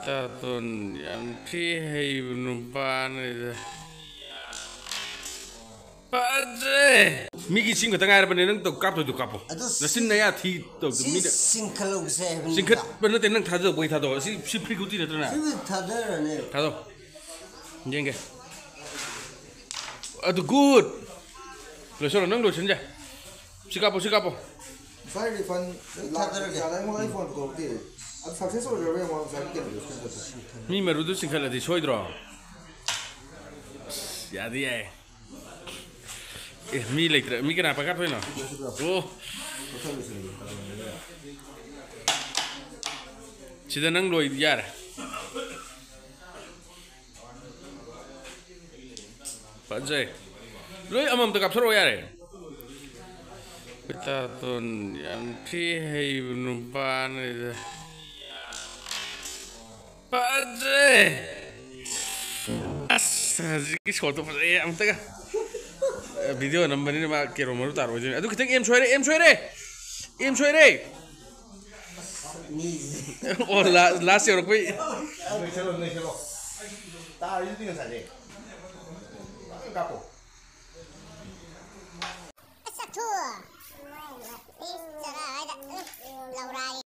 Taton yang pihai numpan itu. Paje. Miki sing kata ngai bener nang tukap tu tukap. Nasin naya thi tu mi. Singkalong saya bener. Singkat bener tenang thado boy thado si prikuti na tuna. Si thada ne. Thado. Jengke. Aduh good. Lo solo nang lo senja. Sikapo. Saya refund saya mau iPhone ko ti. Ad success order we mau saya ke. Mi merudu singkala di soidro. Jadi ay. Mi letra, mi kenapa kat no? Oh. Sida nang loy yar. Pajai. Loy amam tekap sero yar. Kita ton yang pihai numpan itu. Pajai. Asik foto pas am teka. Video number ini mak kira mau taruh aja. Aduh kita em soire. Oh last year aku. Tahu ini tinggal saja. Kapo.